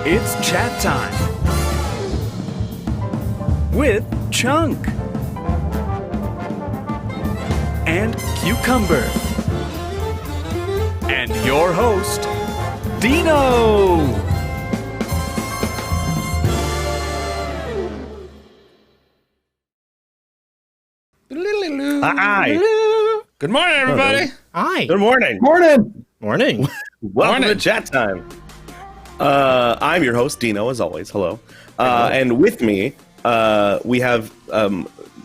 It's chat time with Chunk and Cucumber and your host, Dino. Hi. Good morning, everybody. Hi. Good morning. Morning. Welcome to chat time. I'm your host, Dino, as always. Hello. And with me, we have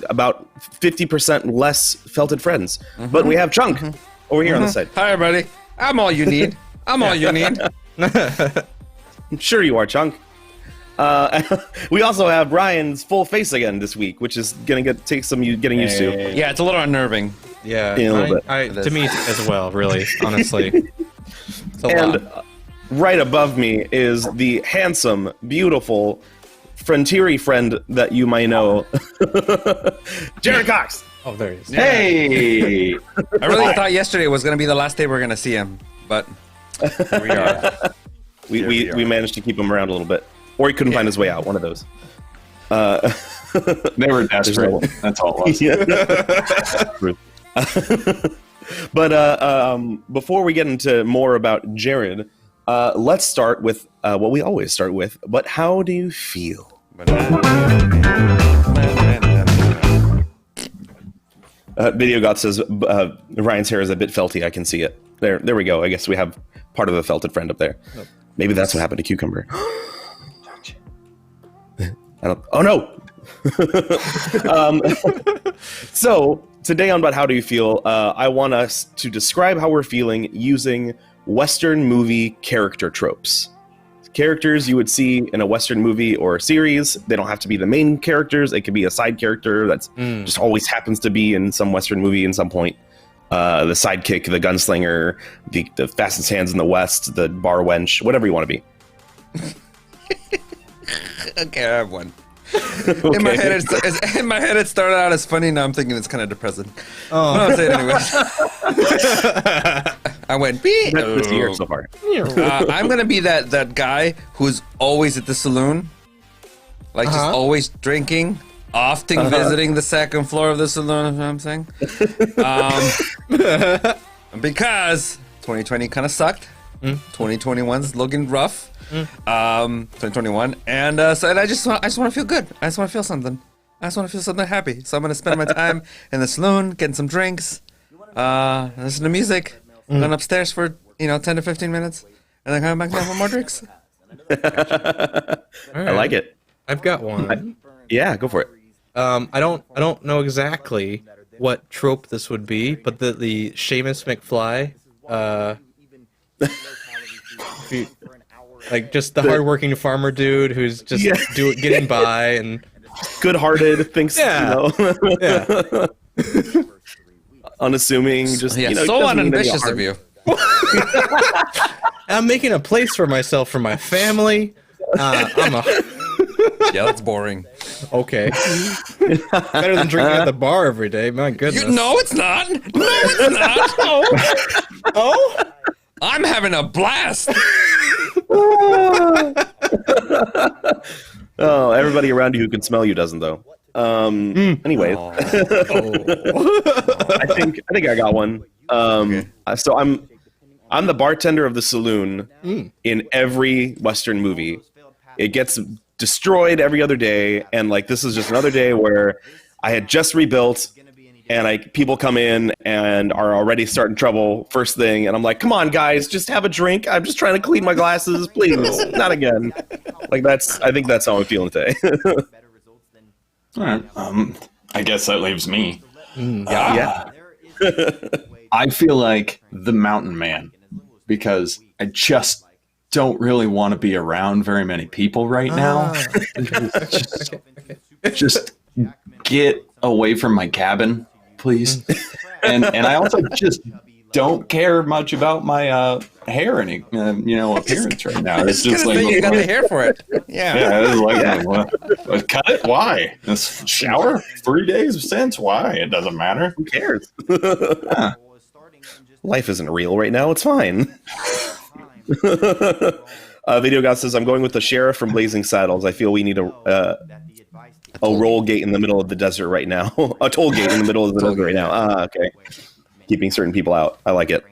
about 50% less felted friends. But we have Chunk over here on the side. Hi, everybody. I'm all you need. All you need. Sure you are, Chunk. We also have Ryan's full face again this week, which is going to take some getting used to. Yeah, it's a little unnerving. Yeah, In a little bit. to me as well, really, honestly. It's a And lot. right above me is the handsome, beautiful, frontier friend that you might know, Jared Cox. Oh, there he is. Hey! I really thought yesterday was going to be the last day we are going to see him, but here we are. We managed to keep him around a little bit. Or he couldn't find his way out, one of those. They were desperate. That's all it was. Yeah. But before we get into more about Jared, let's start with what we always start with. But how do you feel? Video God says Ryan's hair is a bit felty. I can see it. There we go. I guess we have part of the felted friend up there. Maybe that's what happened to Cucumber. Oh no! So today on But How Do You Feel, I want us to describe how we're feeling using Western movie character tropes. Characters you would see in a Western movie or series. They don't have to be the main characters. It could be a side character that's just always happens to be in some Western movie in some point. The sidekick, the gunslinger, the fastest hands in the West, the bar wench, whatever you want to be. Okay, I have one. In my head, it started out as funny. Now I'm thinking it's kind of depressing. Oh, I'll say it anyways. I went beep. That's this year so far. I'm gonna be that guy who's always at the saloon, like just always drinking, often visiting the second floor of the saloon. You know what I'm saying? Because 2020 kind of sucked. 2021's looking rough. 2021, and I just want to feel good. I just want to feel something. I just want to feel something happy. So I'm gonna spend my time in the saloon, getting some drinks, listen to music, going upstairs for 10 to 15 minutes, and then coming back down for more drinks. I like it. I've got one. Yeah, go for it. I don't know exactly what trope this would be, but the Seamus McFly, like just the hardworking farmer dude who's just getting by and Good-hearted, thinks, Yeah. unassuming, just, Yeah, so so unambitious of you. I'm making a place for myself, for my family. Yeah, that's boring. Okay. Better than drinking at the bar every day. My goodness. No, it's not. No, it's not. Oh? I'm having a blast. Oh, everybody around you who can smell you doesn't, though. Anyways, I think I got one. So I'm the bartender of the saloon in every Western movie. It gets destroyed every other day, and like this is just another day where I had just rebuilt, and people come in and are already starting trouble first thing, and I'm like, come on guys, just have a drink. I'm just trying to clean my glasses, please, not again. Like I think that's how I'm feeling today. All right. I guess that leaves me. Yeah. I feel like the mountain man because I just don't really want to be around very many people right now. Just get away from my cabin, please. And I also just don't care much about my hair and appearance right now. It's just like You got the hair for it. Yeah. it's like what? Cut it? Why? This shower 3 days since? Why? It doesn't matter. Who cares? Life isn't real right now. It's fine. Video God says, I'm going with the sheriff from Blazing Saddles. I feel we need a roll gate in the middle of the desert right now. A toll gate in the middle of the desert right now. Okay. Keeping certain people out. I like it.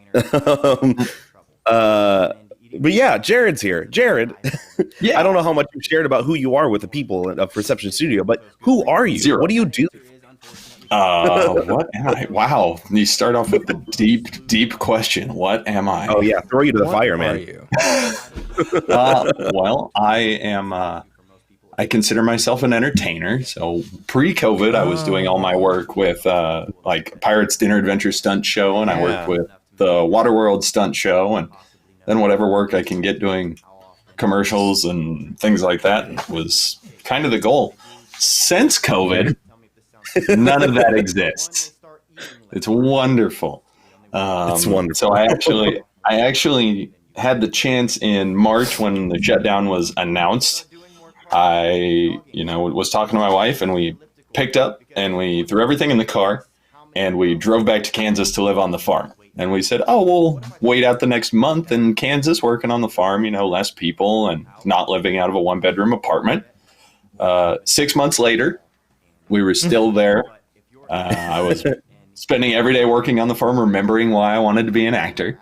But yeah, Jared's here. Jared, I don't know how much you shared about who you are with the people of Perception Studio, but who are you? 0. What do you do? What am I? Wow. You start off with the deep question. What am I? Oh yeah, throw you to the fire, Are man. you? Well, I am. I consider myself an entertainer. So pre-COVID, I was doing all my work with like Pirates Dinner Adventure Stunt Show, and I worked with the Waterworld Stunt Show, and then whatever work I can get doing commercials and things like that was kind of the goal. Since COVID, none of that exists. It's wonderful. It's wonderful. So I actually had the chance in March when the shutdown was announced. I, was talking to my wife, and we picked up and we threw everything in the car and we drove back to Kansas to live on the farm. And we said, oh, we'll wait out the next month in Kansas working on the farm, less people and not living out of a 1-bedroom apartment. 6 months later, we were still there. I was spending every day working on the farm, remembering why I wanted to be an actor.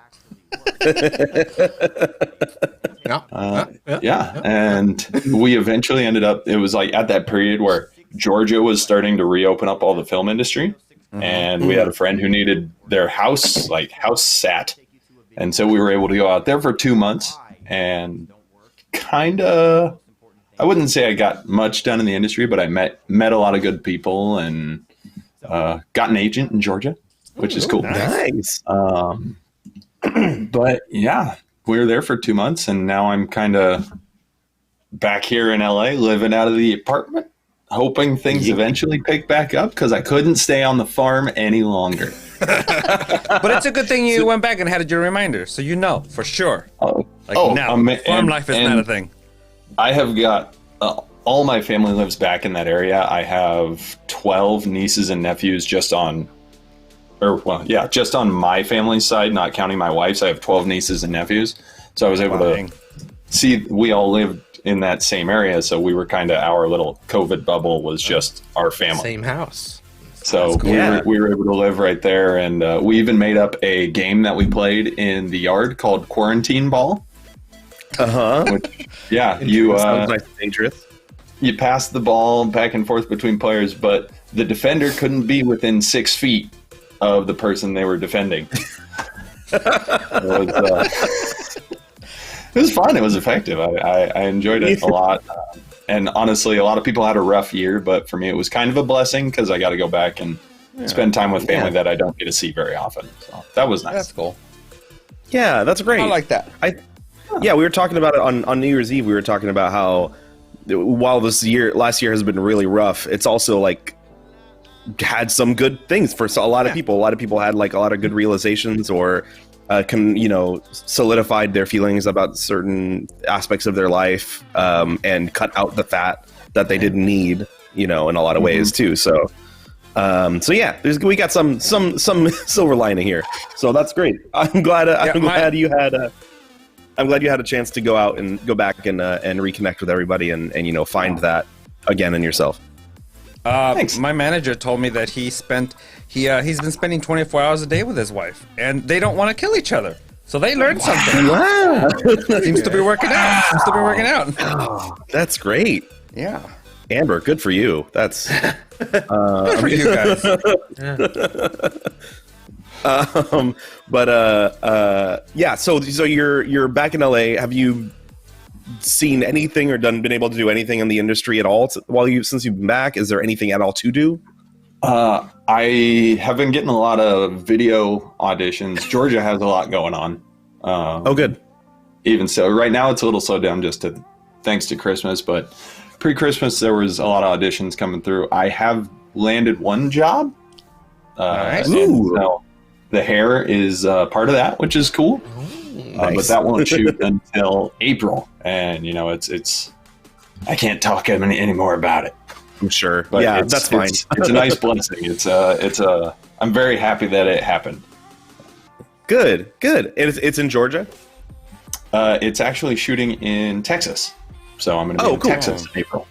Yeah. And we eventually ended up, it was like at that period where Georgia was starting to reopen up all the film industry. And we had a friend who needed their house sat. And so we were able to go out there for 2 months and kind of, I wouldn't say I got much done in the industry, but I met a lot of good people and got an agent in Georgia, which is cool. Nice. But yeah, we were there for 2 months, and now I'm kind of back here in LA, living out of the apartment, hoping things eventually pick back up because I couldn't stay on the farm any longer. But it's a good thing you went back and had your reminder, so for sure. Farm life is not a thing. I have got all my family lives back in that area. I have 12 nieces and nephews just on my family's side, not counting my wife's. I have 12 nieces and nephews. So I was able to see, we all lived in that same area. So we were kind of, our little COVID bubble was just our family. Same house. So we were able to live right there. And we even made up a game that we played in the yard called Quarantine Ball. You sounds nice and dangerous. You pass the ball back and forth between players, but the defender couldn't be within 6 feet of the person they were defending. It was fun. It was effective. I enjoyed it a lot. And honestly, a lot of people had a rough year, but for me, it was kind of a blessing because I got to go back and spend time with family that I don't get to see very often. So that was nice. That's cool. Yeah, that's great. I like that. We were talking about it on New Year's Eve. We were talking about how while last year has been really rough, it's also like had some good things for a lot of people. A lot of people had like a lot of good realizations or solidified their feelings about certain aspects of their life and cut out the fat that they didn't need, in a lot of ways too. So we got some silver lining here. So that's great. I'm glad you had a chance to go out and go back and reconnect with everybody and find that again in yourself. Thanks. My manager told me that he's been spending 24 hours a day with his wife, and they don't want to kill each other. So they learned something. Wow. Seems to be working out. Oh, that's great. Yeah. Amber, good for you. That's Good for you guys. So you're back in LA. Have you seen anything or been able to do anything in the industry at all since you've been back? Is there anything at all to do? I have been getting a lot of video auditions. Georgia has a lot going on. Good. Even so, right now it's a little slowed down thanks to Christmas, but pre-Christmas there was a lot of auditions coming through. I have landed one job. Nice. So the hair is part of that, which is cool. Nice. But that won't shoot until April, and it's I can't talk any more about it. I'm sure. But that's fine. It's a nice blessing. I'm very happy that it happened. Good. It's in Georgia. It's actually shooting in Texas, so I'm going to be in cool. Texas in April.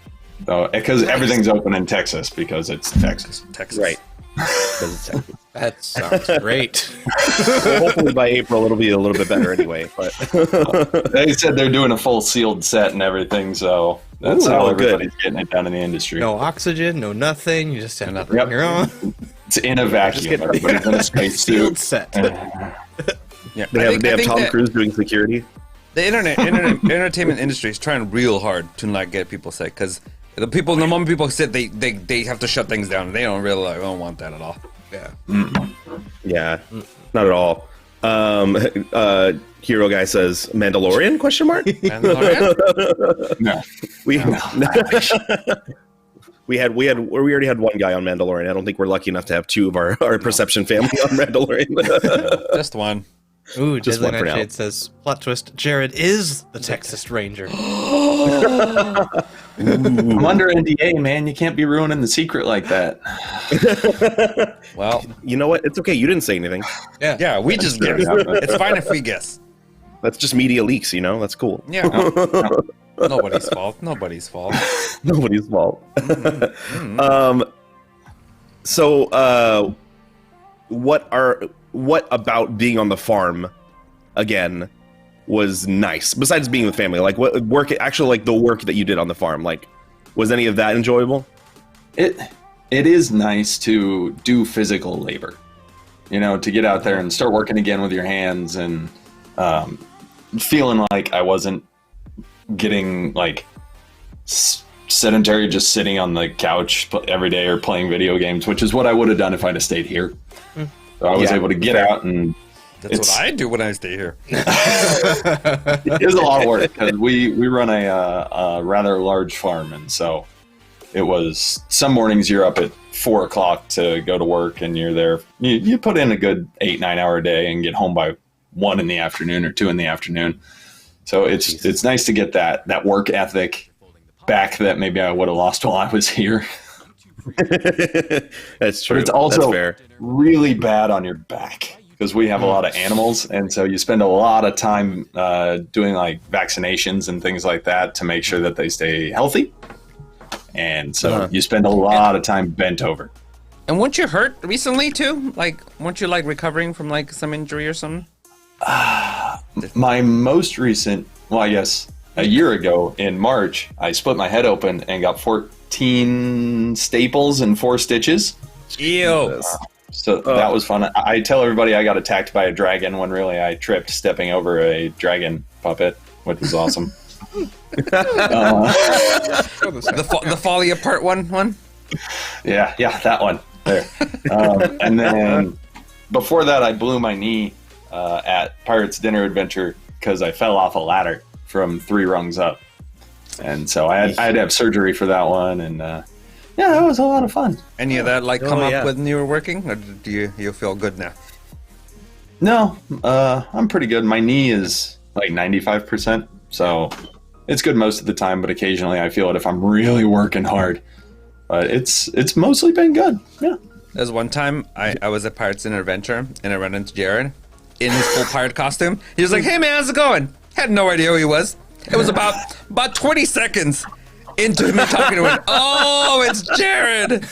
Because everything's open in Texas because it's Texas. Texas. Right. That sounds great. Well, hopefully by April it'll be a little bit better anyway. But They said they're doing a full sealed set and everything, so that's Ooh, how good. everybody's getting it done in the industry. No oxygen, no nothing. You just have to bring Yep. your own It's in a vacuum. Everybody's in a space sealed suit. set. Yeah. they I have think Tom that Cruise doing security. The entertainment industry is trying real hard to not get people sick because the moment people sit, they have to shut things down. They don't don't want that at all. Yeah. Yeah, not at all. Hero guy says Mandalorian ? Mandalorian? No. We already had one guy on Mandalorian. I don't think we're lucky enough to have two of our Perception family on Mandalorian. Just one. Ooh, Just Deadly one for now. Nightshade says, plot twist, Jared is the Texas Ranger. I'm under NDA, man. You can't be ruining the secret like that. Well, You know what? It's okay. You didn't say anything. yeah, we just guess. It's fine if we guess. That's just media leaks. That's cool. Yeah. Nobody's fault. Nobody's fault. Nobody's fault. So, what about being on the farm again was nice? Besides being with family, like what work? Actually, like the work that you did on the farm, like was any of that enjoyable? It is nice to do physical labor, to get out there and start working again with your hands and feeling like I wasn't getting like sedentary, just sitting on the couch every day or playing video games, which is what I would have done if I'd have stayed here. So I was able to get out and That's what I do when I stay here. it is a lot of work because we run a rather large farm, and so it was some mornings you're up at 4 o'clock to go to work, and you're there. You put in a good 8-9 hour day and get home by 1 in the afternoon or 2 in the afternoon. So it's nice to get that work ethic back that maybe I would have lost while I was here. That's true. But it's also That's fair. really bad on your back because we have a lot of animals, and so you spend a lot of time doing like vaccinations and things like that to make sure that they stay healthy. And so you spend a lot of time bent over. And weren't you hurt recently too? Like, weren't you like recovering from like some injury or something? My most recent, well, I guess a year ago in March, I split my head open and got 14 staples and 4 stitches. Ew. So that was fun. I tell everybody I got attacked by a dragon when really I tripped stepping over a dragon puppet, which was awesome. The falling apart one? Yeah, that one. There. And then before that, I blew my knee at Pirate's Dinner Adventure because I fell off a ladder from 3 rungs up. And so I had to have surgery for that one. And that was a lot of fun. Any of that like come yeah. up when you were working? Or do you feel good now? No, I'm pretty good. My knee is like 95%. So it's good most of the time, but occasionally I feel it if I'm really working hard. But it's mostly been good. Yeah. There's one time I was at Pirates Dinner Adventure and I ran into Jared in his full pirate costume. He was like, "Hey man, how's it going?" Had no idea who he was. It was about 20 seconds into me talking to him. Oh, it's Jared.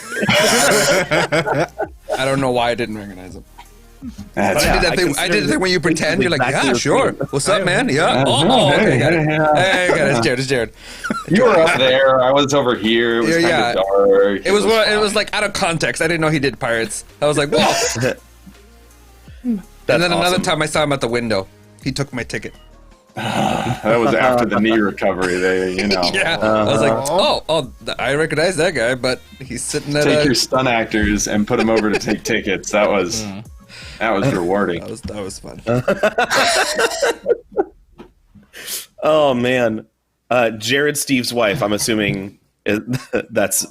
I don't know why I didn't recognize him. I did that thing when you pretend. You're like, yeah, sure. What's up, man? Yeah. Oh, okay. Got it. Hey, got it. It's Jared. You were up there. I was over here. It was kind of dark. It was like out of context. I didn't know he did pirates. I was like, whoa. And then another time I saw him at the window. He took my ticket. That was after the knee recovery. Yeah. I was like, oh, I recognize that guy, but he's sitting at Take your stunt actors and put them over to take tickets. That was rewarding. That was fun. Oh man, Jared Steve's wife. I'm assuming that's.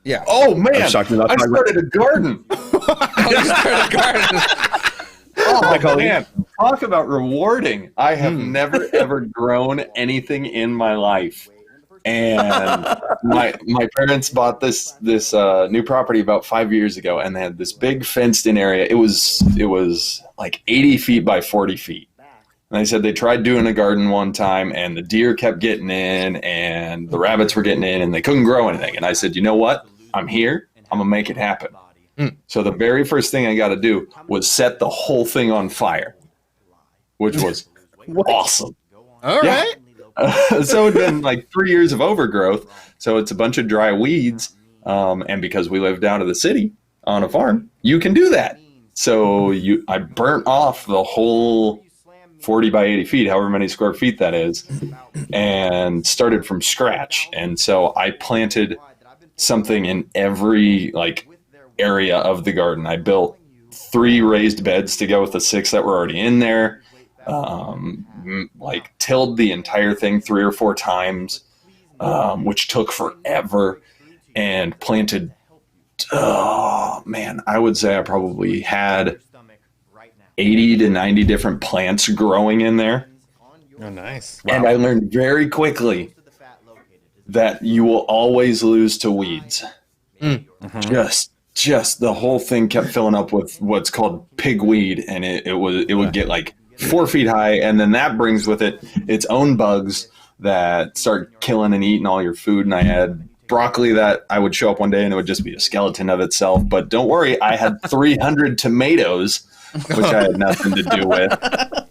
Yeah. Oh man, I'm shocked you're not I talking about- started a garden. Oh man, talk about rewarding. I have never ever grown anything in my life. And my parents bought this new property about 5 years ago, and they had this big fenced in area. It was like 80 feet by 40 feet. And they said they tried doing a garden one time, and the deer kept getting in, and the rabbits were getting in, and they couldn't grow anything. And I said, you know what? I'm here. I'm going to make it happen. So the very first thing I got to do was set the whole thing on fire, which was awesome. All right. So it'd been like 3 years of overgrowth. So it's a bunch of dry weeds. And because we live down to the city on a farm, you can do that. So I burnt off the whole 40 by 80 feet, however many square feet that is, and started from scratch. And so I planted something in every like area of the garden. I built 3 raised beds to go with the 6 that were already in there. Like tilled the entire thing 3 or 4 times, which took forever, and planted. Oh man, I would say I probably had 80 to 90 different plants growing in there. Oh, nice. And I learned very quickly that you will always lose to weeds. Just the whole thing kept filling up with what's called pigweed, and it would get like 4 feet high, and then that brings with it its own bugs that start killing and eating all your food. And I had broccoli that I would show up one day and it would just be a skeleton of itself. But don't worry, I had 300 tomatoes, which I had nothing to do with.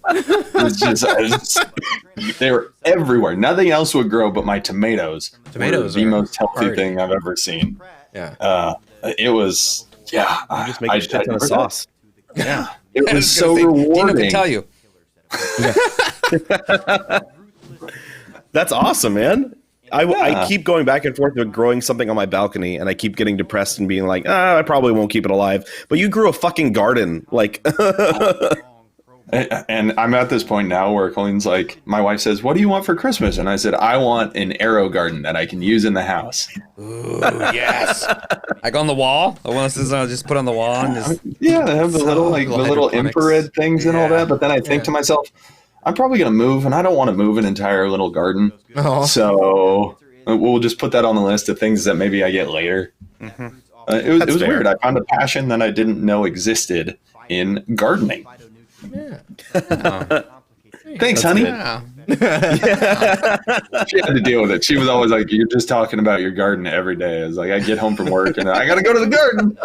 It was just they were everywhere. Nothing else would grow but my tomatoes. Tomatoes were the are most healthy hard. thing I've ever seen. Yeah. It was, yeah. You just make a shit ton of sauce. Yeah. It I was was so gonna say, Dino rewarding. can tell you. That's awesome, man. I keep going back and forth with growing something on my balcony, and I keep getting depressed and being like, I probably won't keep it alive. But you grew a fucking garden. Like, And I'm at this point now where Colleen's like, my wife says, what do you want for Christmas? And I said, I want an arrow garden that I can use in the house. Ooh, yes. Like on the wall. The one that says I'll just put on the wall and just. Yeah, they have the little hydroponics. infrared things and all that. But then I think to myself, I'm probably going to move, and I don't want to move an entire little garden. Oh. So we'll just put that on the list of things that maybe I get later. It was fair. weird. I found a passion that I didn't know existed in gardening. Thanks, honey. Yeah. She had to deal with it. She was always like, "You're just talking about your garden every day." I was like, I get home from work and I got to go to the garden.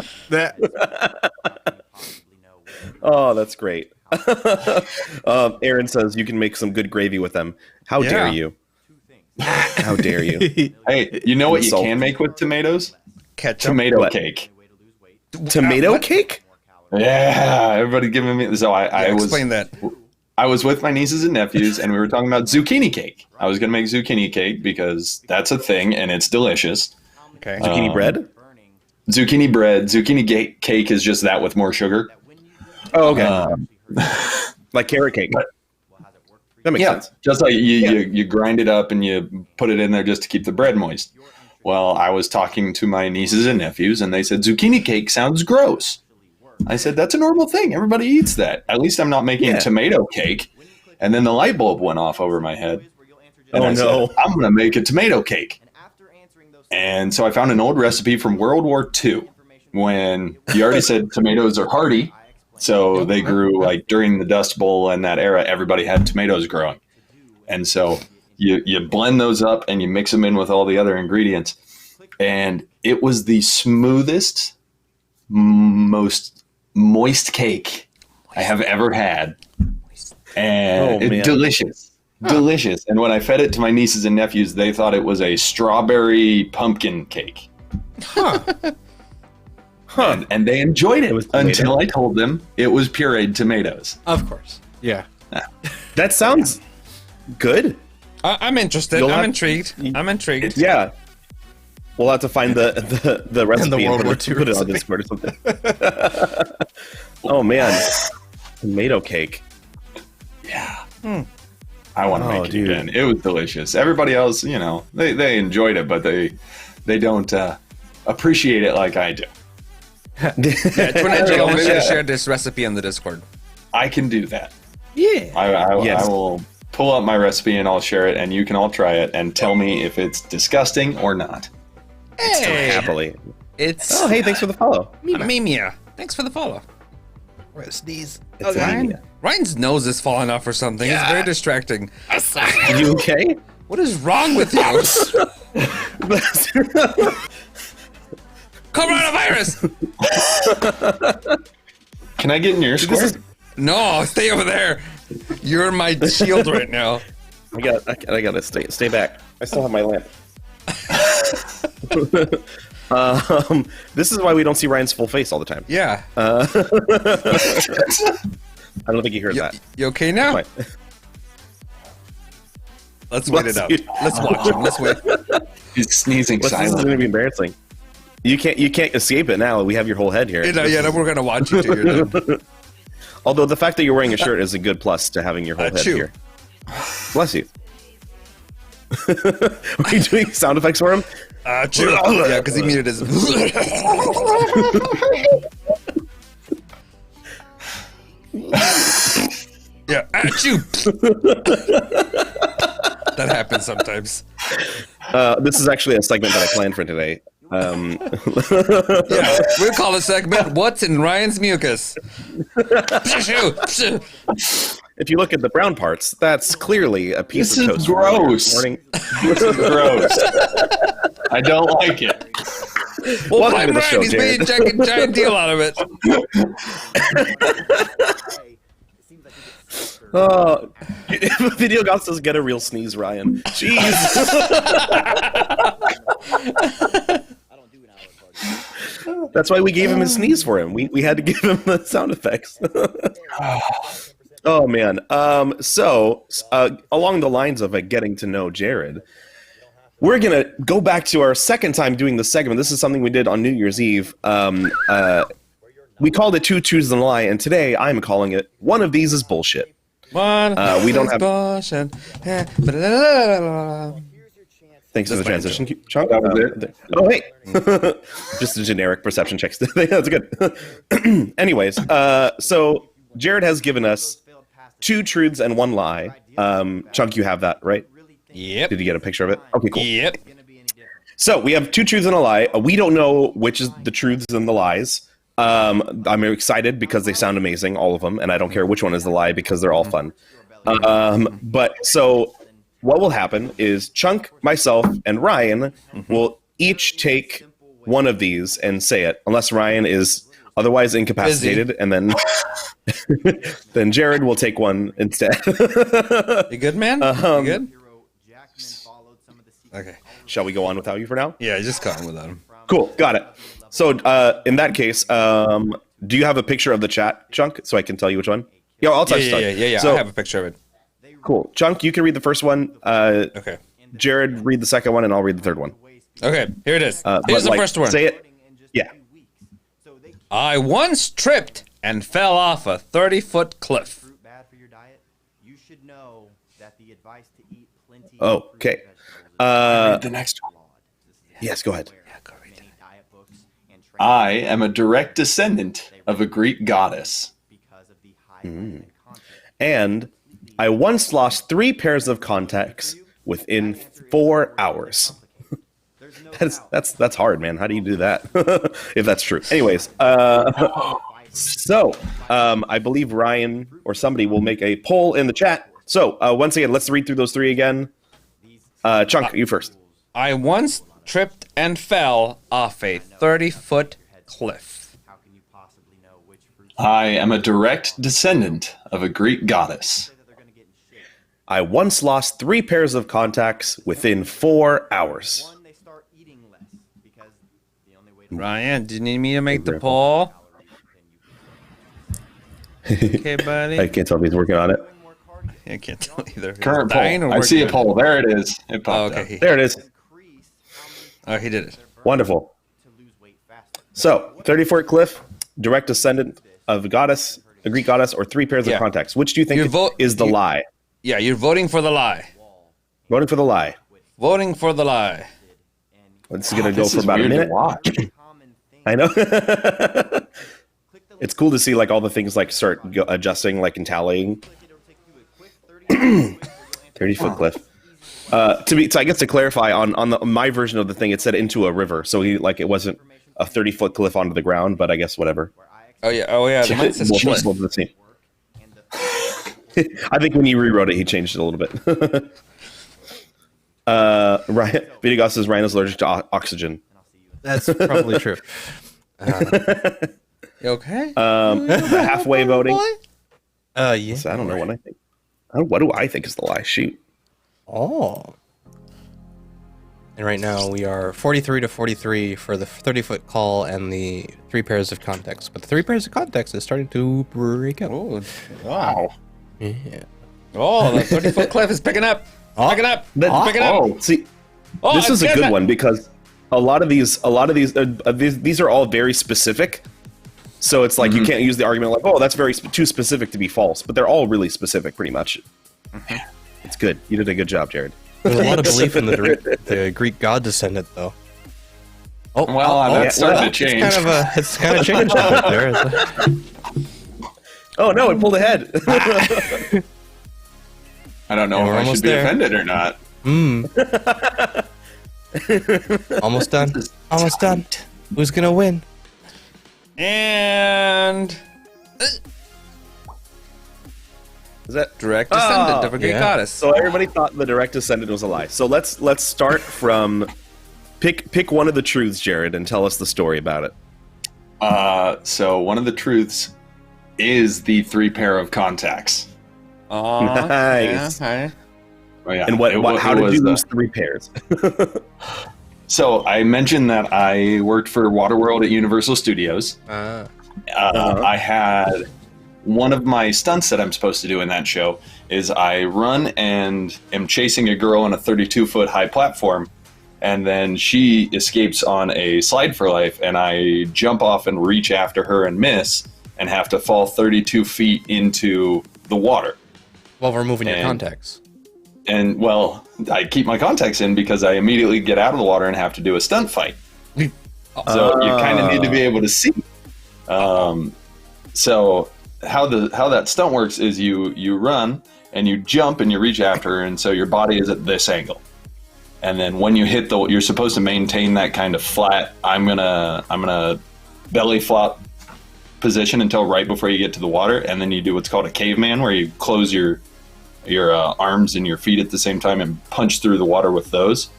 oh, that's great. Aaron says you can make some good gravy with them. How dare Yeah. you? How dare you? Hey, you know what you Insult. can make with tomatoes? Ketchup. Tomato What? cake. Tomato What? cake? Yeah, everybody giving me. So I was Explain that. I was with my nieces and nephews, and we were talking about zucchini cake. I was going to make zucchini cake because that's a thing, and it's delicious. Okay. Zucchini bread? Zucchini bread, zucchini cake is just that with more sugar. Oh, okay. Like carrot cake. That makes sense. Just like you grind it up and you put it in there just to keep the bread moist. Well, I was talking to my nieces and nephews, and they said, zucchini cake sounds gross. I said, that's a normal thing. Everybody eats that. At least I'm not making tomato cake. And then the light bulb went off over my head. And I said, I'm going to make a tomato cake. And so I found an old recipe from World War II when you already said tomatoes are hardy. So they grew like during the Dust Bowl and that era, everybody had tomatoes growing. And so you blend those up and you mix them in with all the other ingredients. And it was the smoothest, most moist cake I have ever had. And it's delicious. Delicious. And when I fed it to my nieces and nephews, they thought it was a strawberry pumpkin cake. And they enjoyed it until I told them it was pureed tomatoes. Of course. Yeah. That sounds good. I'm interested. You'll I'm have- intrigued. I'm intrigued. Yeah. We'll have to find the recipe the World and War put II it on recipe. Discord or something. Oh man, tomato cake. Yeah. I want to Oh, make it dude. again. It was delicious. Everybody else, you know, they enjoyed it, but they don't appreciate it like I do. Yeah, Twin Edge, I want you Yeah. to share this recipe on the Discord. I can do that. Yeah. Yes. I will pull up my recipe and I'll share it, and you can all try it and tell me if it's disgusting or not. Hey, Happily. it's Oh, hey, thanks for the follow. Mimia. Thanks for the follow. I'm gonna sneeze. It's anemia. Ryan's nose is falling off or something. It's very distracting. Are you okay? What is wrong with you? Coronavirus! Can I get in your square? No, stay over there. You're my shield right now. I gotta stay back. I still have my lamp. This is why we don't see Ryan's full face all the time. Yeah. I don't think you heard that. You okay now? Fine. Let's wait it out. Let's watch him. Let's wait. He's sneezing This is silently. gonna be embarrassing. You can't escape it now. We have your whole head here. Yeah, we're gonna watch you till you're done. Although the fact that you're wearing a shirt is a good plus to having your whole head Achoo. here. Bless you. Are you doing sound effects for him? Yeah, because he muted his. Yeah, achoo. That happens sometimes. This is actually a segment that I planned for today. Yeah, we'll call the segment "What's in Ryan's Mucus." If you look at the brown parts, that's clearly a piece This of is toast. from earlier gross. this morning. This is gross. I don't like it. Well, Welcome blame to the Ryan. show, He's made a giant deal out of it. Oh, Video God says, "Get a real sneeze, Ryan." Jeez. That's why we gave him a sneeze for him. We had to give him the sound effects. Oh man. So along the lines of getting to know Jared, we're gonna go back to our second time doing this segment. This is something we did on New Year's Eve. We called it Two Truths and a Lie, and today I'm calling it One of These is Bullshit. We don't have. Bullshit. Thanks for the transition, Chunk. That was it. Oh, hey. Just a generic perception check. That's good. Anyways, so Jared has given us 2 truths and 1 lie. Chunk, you have that, right? Yep. Did you get a picture of it? Okay, cool. Yep. So we have 2 truths and a lie. We don't know which is the truths and the lies. I'm excited because they sound amazing, all of them, and I don't care which one is the lie because they're all fun. But so what will happen is Chunk, myself, and Ryan will each take one of these and say it, unless Ryan is otherwise incapacitated, and then then Jared will take one instead. You good, man? You good? Okay. Shall we go on without you for now? Yeah, just call him without him. Cool, got it. So in that case, do you have a picture of the chat, Chunk, so I can tell you which one? Yeah, I'll touch start. Yeah. So, I have a picture of it. cool. Chunk, you can read the first one. Okay. Jared, read the second one, and I'll read the third one. Okay, here it is. But, Here's the like, first one. Say it. Yeah. I once tripped and fell off a 30-foot cliff. Fruit bad for your diet? You should know that the advice to eat plenty Oh, of fruit okay. and vegetables The next one. Yes, go ahead. many diet books and I am a direct descendant of a Greek goddess. because of the high vitamin content. And I once lost 3 pairs of contacts within 4 hours. That's hard, man. How do you do that? If that's true. Anyways, so I believe Ryan or somebody will make a poll in the chat. So once again, let's read through those 3 again. Chunk, you first. I once tripped and fell off a 30-foot cliff. How can you possibly know which fruits I am a direct descendant of a Greek goddess. that they're going to get in shape? I once lost 3 pairs of contacts within 4 hours. One, they start eating less because the only way to Ryan, do you need me to make the poll? Okay, buddy. I can't tell if he's working on it. more cardio, I can't tell either. Current Dying or poll. I see a working? poll. There it is. It Oh, popped okay. up. There it is. increase how many Oh, he did it. Wonderful. to lose weight faster. So, 30-foot cliff, direct descendant of a goddess, a Greek goddess, or 3 pairs Yeah. of contacts. Which do you think Your vote- is the you- lie? Yeah, you're voting for the lie. Voting for the lie. Voting for the lie. This is going to go This for is about a weird to minute. watch. Common thing. I know. It's cool to see like all the things like start adjusting, like and tallying. It'll take you a quick 30 30-foot cliff. So I guess to clarify on my version of the thing, it said into a river, so it wasn't a 30-foot cliff onto the ground, but I guess whatever. Oh yeah. The mine says Well, Cliff. most of the same. I think when you rewrote it, he changed it a little bit. Ryan Vidigas says Ryan is allergic to oxygen. That's probably true. You okay? The halfway voting. Yeah. So I don't know what I think. What do I think is the lie? Shoot. Oh. And right now we are 43 to 43 for the 30-foot call and the 3 pairs of contacts. But the 3 pairs of contacts is starting to break up. Oh, wow. Yeah. Oh, the 30-foot cliff is picking up. Picking up. Picking up. Oh, see, Oh, this is a it's good getting one because a lot of these these are all very specific. So it's like you can't use the argument like, oh, that's too specific to be false. But they're all really specific, pretty much. It's good. You did a good job, Jared. There's a lot of belief in the Greek god descendant, though. Oh, Well, that's starting to change. It's kind of changed a bit there. Oh no, it pulled ahead. I don't know And if we're I almost should be there. offended or not. Almost done. Almost done. Who's gonna win? And Is that direct descendant of a Greek yeah. goddess. so? Everybody thought the direct descendant was a lie. So let's start from pick one of the truths, Jared, and tell us the story about it. So one of the truths is the 3 pair of contacts. Nice. Yeah, Oh, yeah. And how did you lose 3 pairs? So I mentioned that I worked for Waterworld at Universal Studios. I had one of my stunts that I'm supposed to do in that show is I run and am chasing a girl on a 32-foot high platform, and then she escapes on a slide for life, and I jump off and reach after her and miss, and have to fall 32 feet into the water. While removing your And- contacts. And well, I keep my contacts in because I immediately get out of the water and have to do a stunt fight. So you kind of need to be able to see. So how that stunt works is you run and you jump and you reach after her, and so your body is at this angle. And then when you hit you're supposed to maintain that kind of flat. I'm gonna belly flop position until right before you get to the water, and then you do what's called a caveman, where you close your arms and your feet at the same time and punch through the water with those.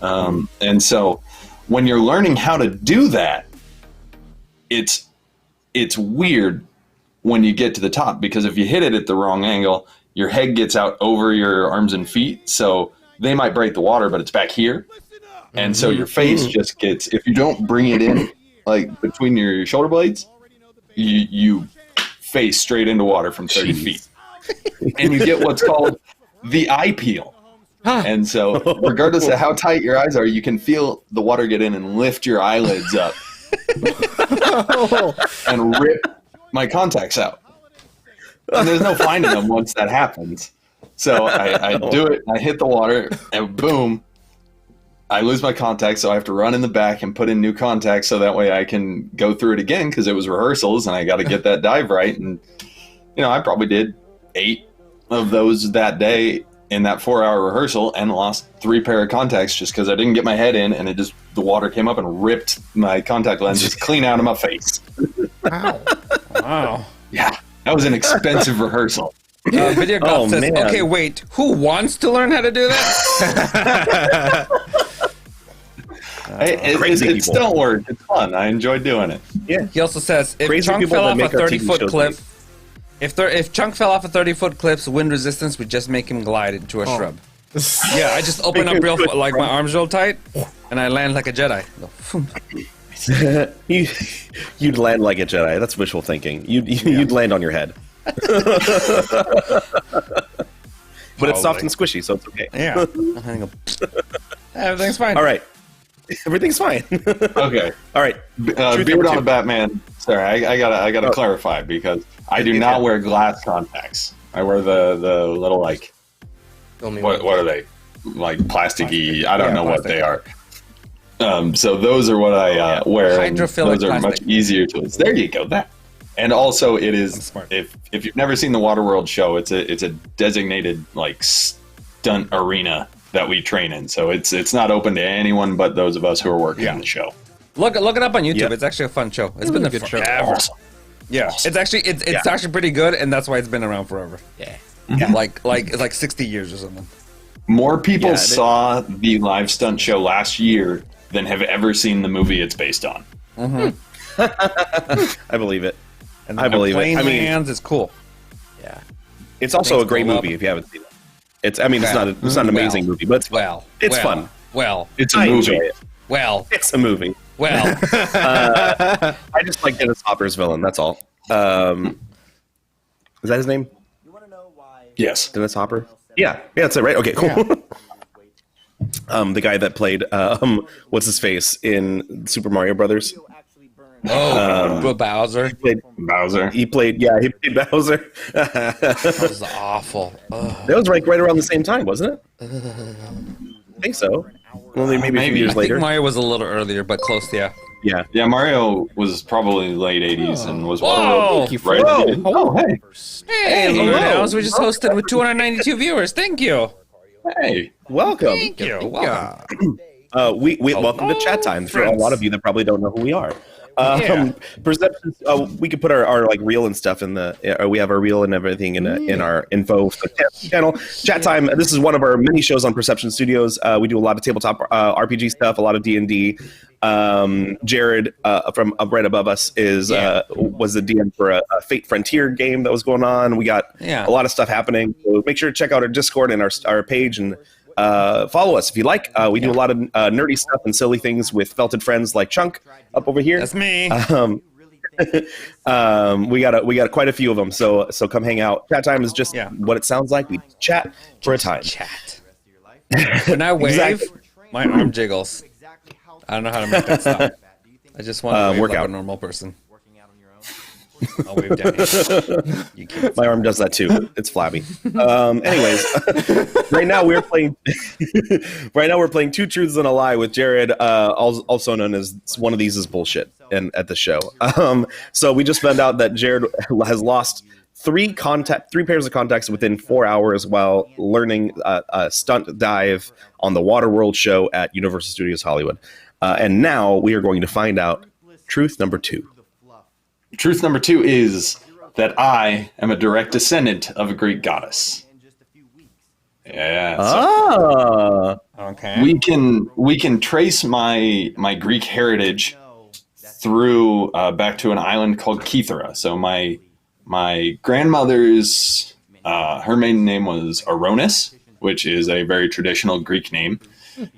And so when you're learning how to do that, it's weird when you get to the top, because if you hit it at the wrong angle, your head gets out over your arms and feet, so they might break the water, but it's back here. And so your face just gets, if you don't bring it in like between your shoulder blades, you face straight into water from 30 feet. And you get what's called the eye peel. And so regardless of how tight your eyes are, you can feel the water get in and lift your eyelids up and rip my contacts out. And there's no finding them once that happens. So I do it, I hit the water, and boom, I lose my contacts, so I have to run in the back and put in new contacts so that way I can go through it again, because it was rehearsals and I got to get that dive right. And, I probably did 8 of those that day in that 4-hour rehearsal and lost 3 pair of contacts just because I didn't get my head in, and the water came up and ripped my contact lenses clean out of my face. Wow. Yeah, that was an expensive rehearsal. Video Golf Oh, says, man. okay, wait, who wants to learn how to do that? Crazy It's people. still work. It's fun. I enjoy doing it. He also says, if Crazy Chunk people fell that off a make our TV 30-foot shows cliff, if Chunk fell off a 30-foot cliff's wind resistance would just make him glide into a shrub. Yeah, I just open up real, like my arms real tight, and I land like a Jedi. You'd land like a Jedi. That's wishful thinking. You'd land on your head. But it's soft and squishy, so it's okay. Yeah. Everything's fine. All right. Everything's fine. Okay. All right. Truth Beard number on 2. a Batman. Sorry, I gotta clarify, because I do not wear glass contacts. I wear the little, like, what are they? Like plasticky. I don't know what they are. So those are what I wear. and Hydrophilic those are much plastic. easier to. There you go. That. And also, it is smart. if you've never seen the Waterworld show, it's a designated like stunt arena that we train in. So it's not open to anyone but those of us who are working on the show. Look it up on YouTube. Yep. It's actually a fun show. It's been a good show. Yeah, it's actually pretty good, and that's why it's been around forever. Yeah. Like it's like 60 years or something. More people saw the live stunt show last year than have ever seen the movie it's based on. I believe it. And I believe it. Plane I mean, Lands is cool. Yeah. it's also Things a great go up. movie if you haven't seen it. It's not an amazing movie, but it's fun. It's a I movie. enjoy it. Well, It's a movie. well. I just like Dennis Hopper's villain. That's all. Is that his name? Yes. Dennis Hopper? Yeah, that's it, right? Okay, cool. The guy that played what's his face in Super Mario Brothers? Bowser. Bowser. He played Bowser. That was awful. Ugh. That was right around the same time, wasn't it? I think so. Only maybe a few Maybe. years I think later. Mario was a little earlier, but close. Yeah. Yeah. Yeah, Mario was probably late 80s and was Whoa! right. Thank you. Oh, hey. Hey, Lord, we just hosted with 292 viewers. Thank you. Hey. Welcome. Thank you. Welcome. We welcome to Chat Time for a lot of you that probably don't know who we are. Yeah. Perceptions. We could put our like reel and stuff in the. We have our reel and everything in our info channel. Chat Time. This is one of our mini shows on Perception Studios. We do a lot of tabletop RPG stuff, a lot of D&D. Jared from up right above us was the DM for a Fate Frontier game that was going on. We got a lot of stuff happening. So make sure to check out our Discord and our page and. Follow us if you like. We do a lot of nerdy stuff and silly things with felted friends like Chunk up over here. That's me. We got quite a few of them. So come hang out. Chat Time is just what it sounds like. We chat for a time. Chat. When I wave, Exactly. my arm jiggles. I don't know how to make that stop. I just want to wave work like out. a normal person. I'll wave down here. You can't. My arm does that too. It's flabby. Anyways, right now we're playing. Right now we're playing Two Truths and a Lie with Jared, also known as One of These Is Bullshit, and at the show. So we just found out that Jared has lost three pairs of contacts within 4 hours while learning a stunt dive on the Waterworld show at Universal Studios Hollywood. And now we are going to find out truth number 2. Truth number 2 is that I am a direct descendant of a Greek goddess. Yeah. So Okay. we can trace my Greek heritage through back to an island called Kythera. So my grandmother's her maiden name was Aronis, which is a very traditional Greek name.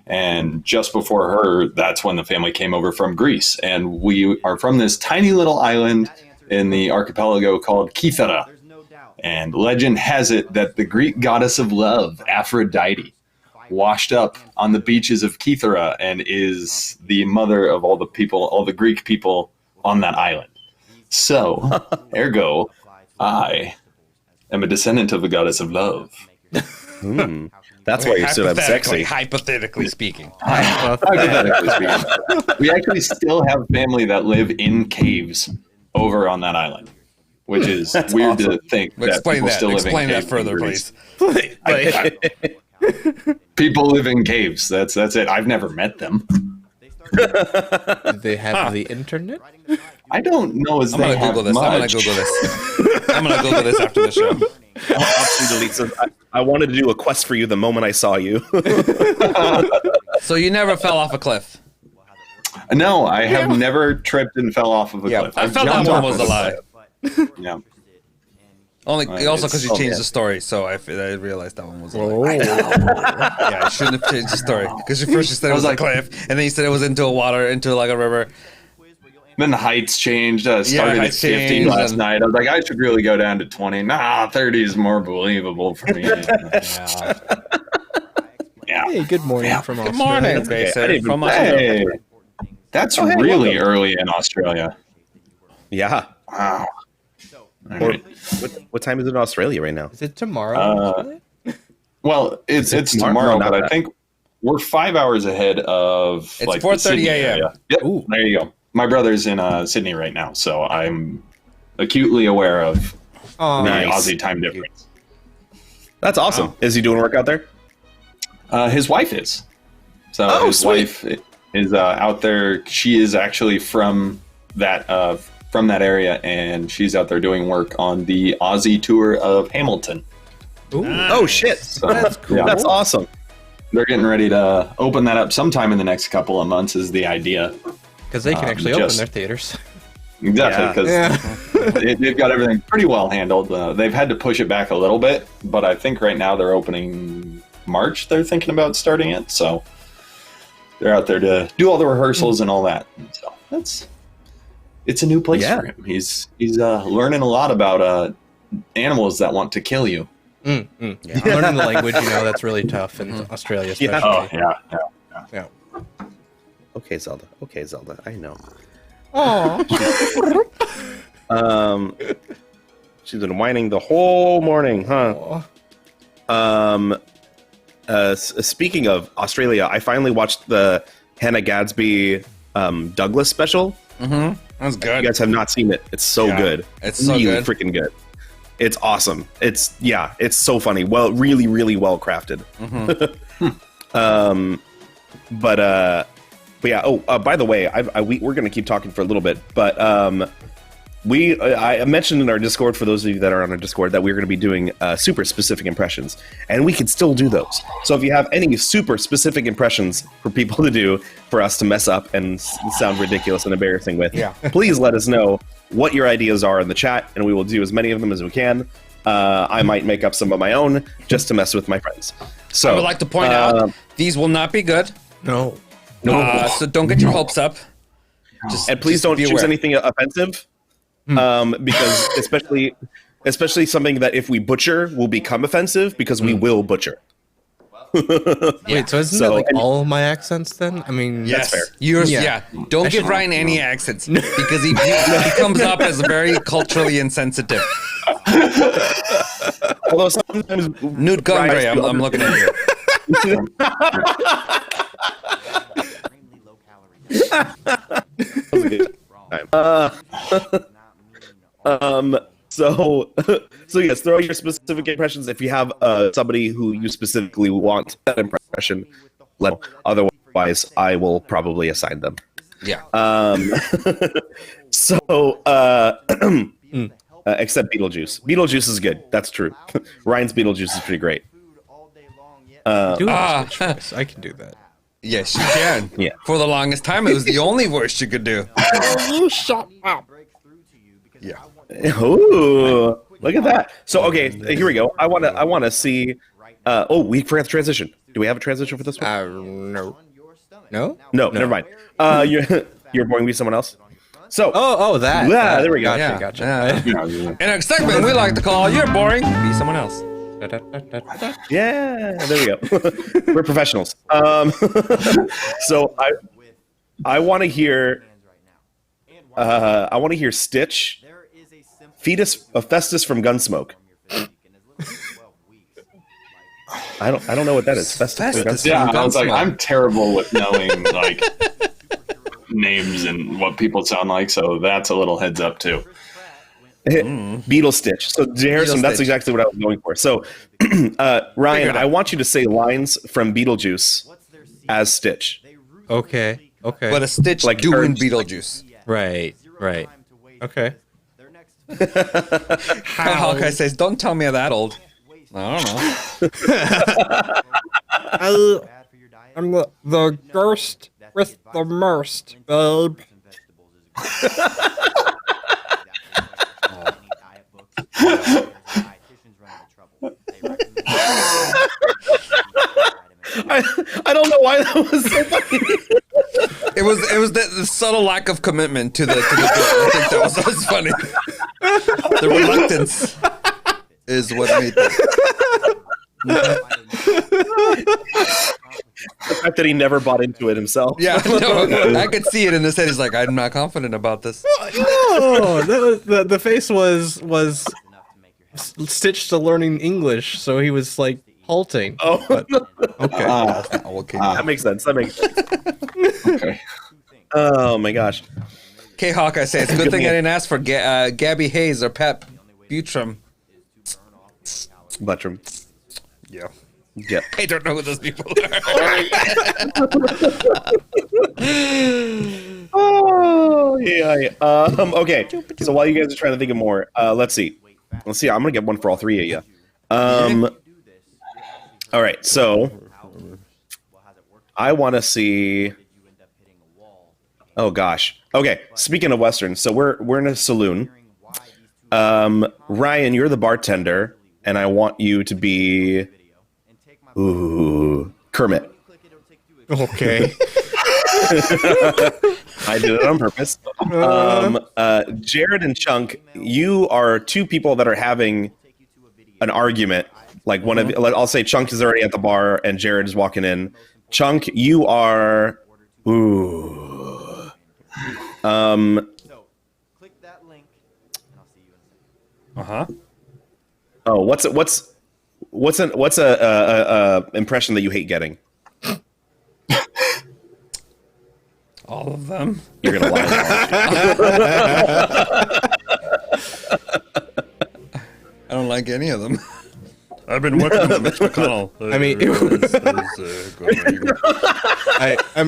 And just before her, that's when the family came over from Greece. And we are from this tiny little island in the archipelago called Kythera. And legend has it that the Greek goddess of love, Aphrodite, washed up on the beaches of Kythera and is the mother of all the Greek people on that island. So, ergo, I am a descendant of the goddess of love. That's why you're so damn sexy. Hypothetically speaking. Hypothetically speaking. We actually still have family that live in caves over on that island, which is weird to think that Explain people that. still live Explain in that caves. further, in Greece. please. People live in caves. That's it. I've never met them. Do they have the internet? I don't know as I'm they gonna have Google this. I'm gonna much. Google this. I'm gonna Google this after the show. Option delete says, I wanted to do a quest for you the moment I saw you. So you never fell off a cliff? No, I have never tripped and fell off of a Yeah, cliff. I I've felt that jumped one off was of a lie. cliff. Yeah. Also because you it's- changed the story, so I realized that one was a lie. Yeah, I shouldn't have changed the story because first you said it was like- a cliff, and then you said it was into like a river. Then the heights changed. I started at heights 50 changed last and- night. I was like, I should really go down to 20. Nah, 30 is more believable for me. Yeah. Hey, good morning from Good Australia. morning, okay. I Basin. didn't From even- Australia. Hey, that's hey, really welcome. early in Australia. Yeah. Wow. All Or right. what time is it in Australia right now? Is it tomorrow? Well, it's tomorrow? tomorrow, No, not but I that. think we're 5 hours ahead of It's like 4:30 the Sydney a.m. area. Yep. Ooh. There you go. My brother's in Sydney right now, so I'm acutely aware of Oh, the Nice. Aussie time difference. That's awesome. Is he doing work out there? His wife is. So Oh, his sweet. wife is out there. She is actually from that from that area, and she's out there doing work on the Aussie tour of Hamilton. Oh shit! So, That's cool. yeah, That's awesome. they're getting ready to open that up sometime in the next couple of months. Is the idea. Because they can actually open just- their theaters. Exactly, because Yeah. they've got everything pretty well handled. They've had to push it back a little bit, but I think right now they're opening March. They're thinking about starting it, so they're out there to do all the rehearsals and all that. So it's a new place Yeah. for him. He's learning a lot about animals that want to kill you. Yeah. Learning the language, that's really tough in Australia, especially. Yeah. yeah. Yeah. Okay, Zelda. Okay, Zelda. I know. Oh. She's been whining the whole morning, huh? Speaking of Australia, I finally watched the Hannah Gadsby Douglas special. That's good. You guys have not seen it. It's so Yeah, good. it's so really good. freaking good. It's awesome. It's so funny. Well, really, really well crafted. But yeah. Oh, by the way, we're going to keep talking for a little bit, but I mentioned in our Discord, for those of you that are on our Discord, that we're going to be doing super specific impressions, and we can still do those. So if you have any super specific impressions for people to do for us to mess up and sound ridiculous and embarrassing with, please let us know what your ideas are in the chat, and we will do as many of them as we can. I might make up some of my own just to mess with my friends. So I would like to point out these will not be good. No. So don't get your hopes up. And please don't be choose aware. anything offensive, because especially something that if we butcher will become offensive, because we will butcher. Wait, so isn't So- that like and- all my accents then? I mean, Yes, fair. yours. Yeah. Yeah. Don't give Ryan any accents because he comes up as very culturally insensitive. Although sometimes Newt Gunray, I'm looking at you. Extremely low calorie. So yes, throw your specific impressions. If you have somebody who you specifically want that impression, otherwise I will probably assign them. Yeah. Except Beetlejuice. Beetlejuice is good. That's true. Ryan's Beetlejuice is pretty great. Food all day long, yet do have a switch voice. I can do that. Yes, you can. Yeah. For the longest time, it was the only voice you could do. Shut up. break through to you because Yeah. I want Ooh, look at that. So okay, here we go. I wanna see. We forgot the transition. Do we have a transition for this one? No. your stomach. No? No, never mind. You're going to be someone else. So Oh, that. Yeah, that. there we go. Gotcha, Yeah. gotcha. In a segment we like to call "You're Boring," be someone else. yeah, there we go. We're professionals. So I want to hear. I want to hear Stitch, There is a simple Fetus, Festus from Gunsmoke. your physique in as little as 12 weeks. I don't know what that is. Festus from Festus. Gunsmoke. Yeah, I was like, Gunsmoke. I'm terrible with knowing like names and what people sound like, so that's a little heads up too. Beetle Stitch. So Harrison, that's Stitch. exactly what I was going for. So Ryan, I want you to say lines from Beetlejuice as Stitch. Okay. Okay. But a Stitch Like doing Urge. Beetlejuice. right. Right. Okay. Their next Hawkeye says, "Don't tell me I'm that old." I don't know. bad for your diet. I'm the ghost with the most, babe. Vegetables is a good diet books. Dietitians run into trouble. They recommend I don't know why that was so funny. It was the subtle lack of commitment to the bit. I think that was funny. The reluctance is what made that. The fact that he never bought into it himself. Yeah, no, I could see it in his head. He's like, I'm not confident about this. No, the face was enough to make your head stitched to learning English, so he was like halting. Oh, Okay. Okay. that makes sense. That makes sense. Okay. Oh my gosh. K Hawkeye says, "Good thing I didn't ask for Gabby Hayes or Pat Buttram." Buttram. Yeah. Yep. I don't know who those people are. Oh yeah. Okay. So while you guys are trying to think of more, let's see. Let's see. I'm gonna get one for all three of you. All right. So I want to see. Oh gosh. Okay. Speaking of westerns, so we're in a saloon. Ryan, you're the bartender, and I want you to be. Ooh, Kermit. Okay. I did it on purpose. Jared and Chunk, you are two people that are having an argument. Like one of, I'll say Chunk is already at the bar and Jared is walking in. Chunk, you are. Ooh. So, click that link, and I'll see you in a second. Oh, what's a impression that you hate getting? All of them. You're gonna lie. I don't like any of them. I've been working with Mitch McConnell. I mean,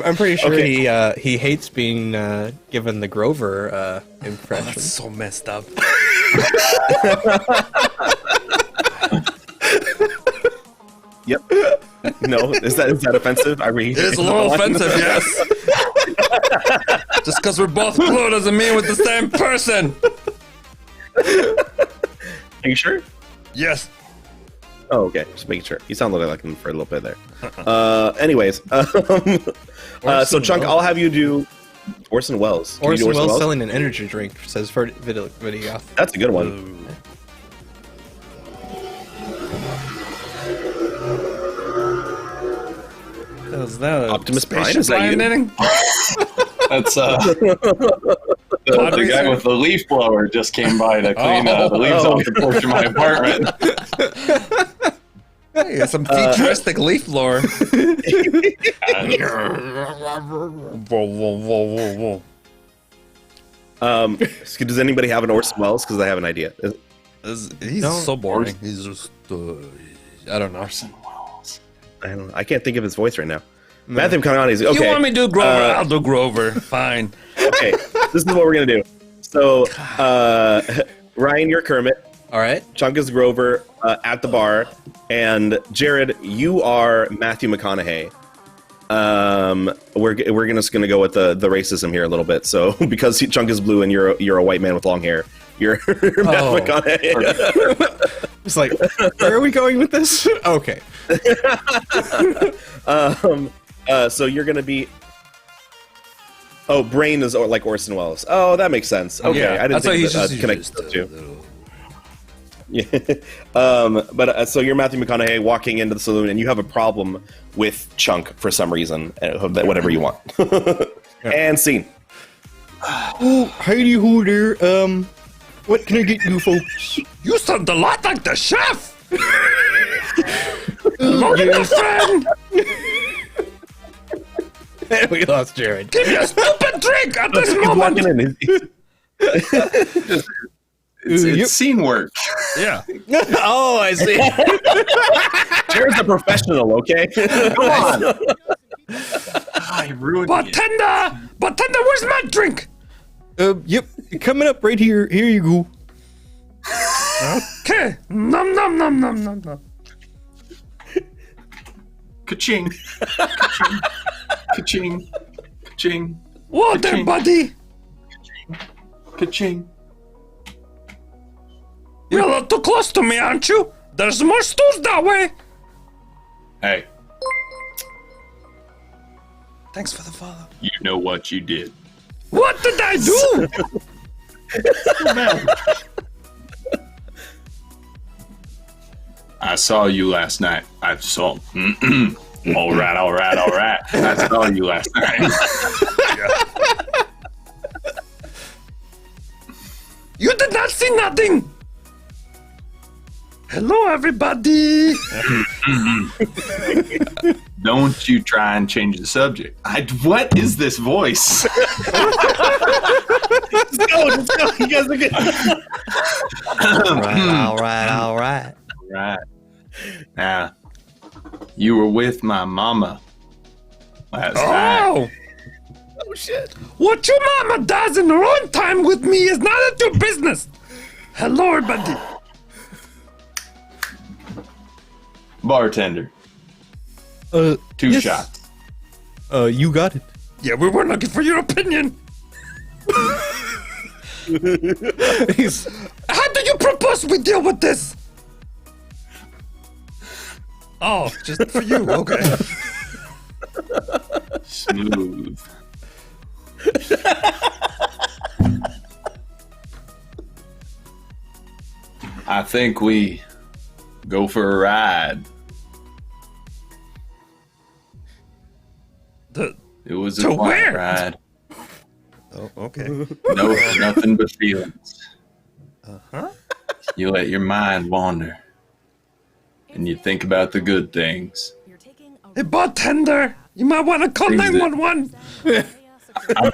I'm pretty sure he hates being given the Grover impression. That's so messed up. Yep. No, is that offensive? I read. It is a little offensive, yes. Just because we're both blue doesn't mean we're the same person. Are you sure? Yes. Oh, okay. Just making sure. You sounded like him for a little bit there. Anyways, so Chunk, I'll have you do Orson Welles. Can you do Orson Welles selling an energy drink, says video. That's a good one. Is that Optimus Prime? Is that you? knitting? That's the guy with the leaf blower just came by to clean the leaves off the porch of my apartment. Hey, some futuristic leaf blower. Whoa. Does anybody have an Orson Welles? Because I have an idea. He's so boring. He's just, I don't know. I can't think of his voice right now. Matthew McConaughey's okay. You want me to do Grover? I'll do Grover. Fine. Okay, this is what we're gonna do. So, Ryan, you're Kermit. All right. Chunk is Grover at the bar, and Jared, you are Matthew McConaughey. We're just gonna go with the racism here a little bit. So, because Chunk is blue and you're a white man with long hair, you're Matthew McConaughey. It's like, where are we going with this? Okay. So you're gonna be. Oh, Brain is like Orson Welles. Oh, that makes sense. Okay, Yeah, I didn't that's why think he's that connect those two. little... Yeah. So you're Matthew McConaughey walking into the saloon, and you have a problem with Chunk for some reason. Whatever you want. And scene. Oh, howdy ho there. What can I get you folks? You sound a lot like the chef. Look at the friend. We lost Jared. Give me a stupid drink at this He's moment. walking in. It's scene work. Yeah. Oh, I see. Jared's a professional, okay? Come on. I ruined it. Bartender, where's my drink? Yep. Coming up right here. Here you go. Okay. Nom nom nom nom nom nom. Ka-ching. Ka-ching. Ka-ching. Ka-ching. Whoa there, buddy. Ka-ching. You're a little too close to me, aren't you? There's more stools that way. Hey, Thanks for the follow. you know what you did. What did I do? I saw you last night. I saw. All right. I saw you last night. You did not see nothing. Hello, everybody. Don't you try and change the subject. What is this voice? Let's go. You guys are good. All right. Right. Now, you were with my mama last night. Oh, Oh shit! What your mama does in her own time with me is none of your business. Hello, everybody. Bartender, Two two shots. You got it. Yeah, we were looking for your opinion. He's How do you propose we deal with this? Oh, just for you. Okay. Smooth. I think we go for a ride. It was a To quiet where? ride. Oh, okay. No, nothing but feelings. You let your mind wander, and you think about the good things. Hey, bartender, you might want to call Things that- 911. I'm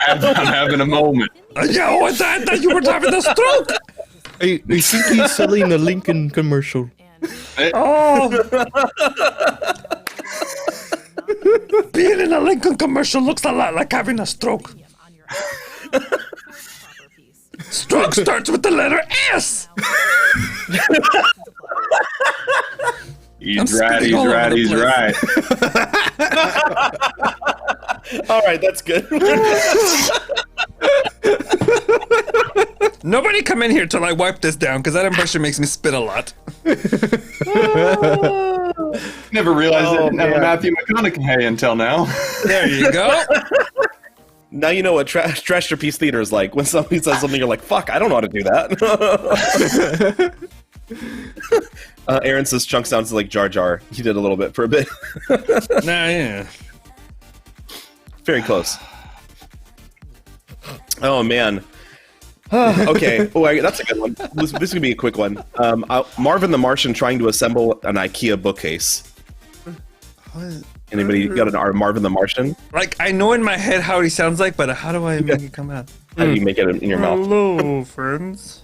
having a moment. Yeah, oh, I thought you were having a stroke. I think he's selling a Lincoln commercial. Oh. Being in a Lincoln commercial looks a lot like having a stroke. Stroke starts with the letter S. He's I'm right. spitting He's all over right. the He's place. right. All right, that's good. Nobody come in here till I wipe this down, because that impression makes me spit a lot. Never realized I didn't have a man. Matthew McConaughey until now. There you go. Now you know what trash your piece theater is like. When somebody says something, you're like, "Fuck, I don't know how to do that." Aaron says Chunk sounds like Jar Jar. He did a little bit for a bit. Nah, yeah. Very close. Oh man. Okay. Oh, that's a good one. This is gonna be a quick one. Marvin the Martian trying to assemble an IKEA bookcase. Anybody got an Marvin the Martian? Like, I know in my head how he sounds like, but how do I make it come out? How do you make it in your mouth? Hello, friends.